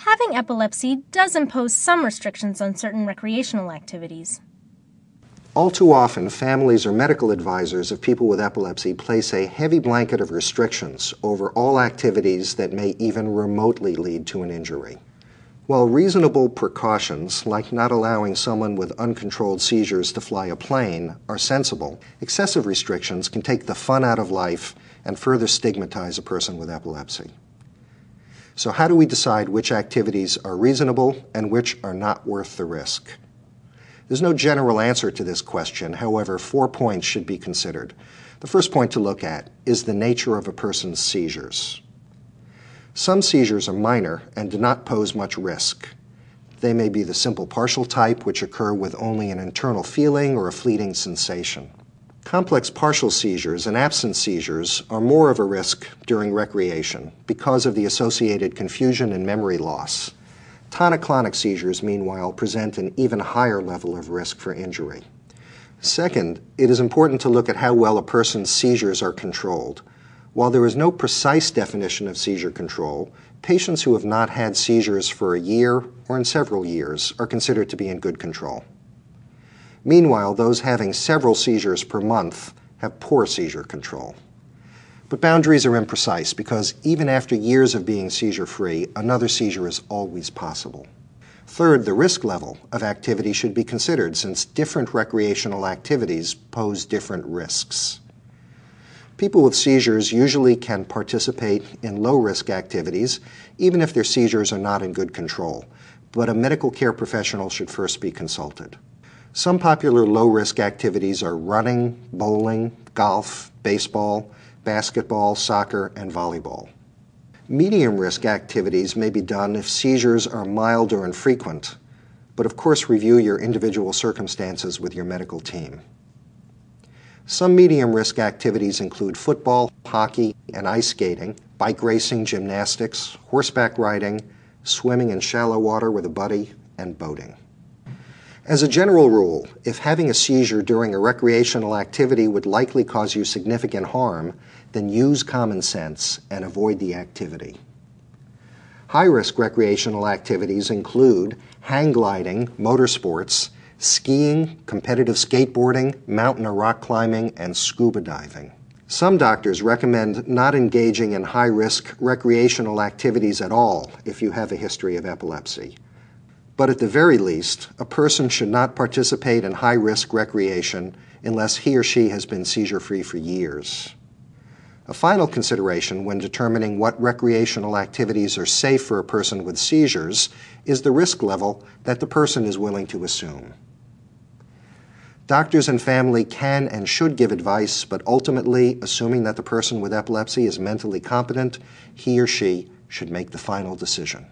Having epilepsy does impose some restrictions on certain recreational activities. All too often, families or medical advisors of people with epilepsy place a heavy blanket of restrictions over all activities that may even remotely lead to an injury. While reasonable precautions, like not allowing someone with uncontrolled seizures to fly a plane, are sensible, excessive restrictions can take the fun out of life and further stigmatize a person with epilepsy. So how do we decide which activities are reasonable and which are not worth the risk? There's no general answer to this question. However, 4 points should be considered. The first point to look at is the nature of a person's seizures. Some seizures are minor and do not pose much risk. They may be the simple partial type, which occur with only an internal feeling or a fleeting sensation. Complex partial seizures and absence seizures are more of a risk during recreation because of the associated confusion and memory loss. Tonic-clonic seizures, meanwhile, present an even higher level of risk for injury. Second, it is important to look at how well a person's seizures are controlled. While there is no precise definition of seizure control, patients who have not had seizures for a year or in several years are considered to be in good control. Meanwhile, those having several seizures per month have poor seizure control. But boundaries are imprecise because even after years of being seizure-free, another seizure is always possible. Third, the risk level of activity should be considered since different recreational activities pose different risks. People with seizures usually can participate in low-risk activities even if their seizures are not in good control, but a medical care professional should first be consulted. Some popular low-risk activities are running, bowling, golf, baseball, basketball, soccer, and volleyball. Medium-risk activities may be done if seizures are mild or infrequent, but of course review your individual circumstances with your medical team. Some medium-risk activities include football, hockey, and ice skating, bike racing, gymnastics, horseback riding, swimming in shallow water with a buddy, and boating. As a general rule, if having a seizure during a recreational activity would likely cause you significant harm, then use common sense and avoid the activity. High-risk recreational activities include hang gliding, motorsports, skiing, competitive skateboarding, mountain or rock climbing, and scuba diving. Some doctors recommend not engaging in high-risk recreational activities at all if you have a history of epilepsy. But at the very least, a person should not participate in high-risk recreation unless he or she has been seizure-free for years. A final consideration when determining what recreational activities are safe for a person with seizures is the risk level that the person is willing to assume. Doctors and family can and should give advice, but ultimately, assuming that the person with epilepsy is mentally competent, he or she should make the final decision.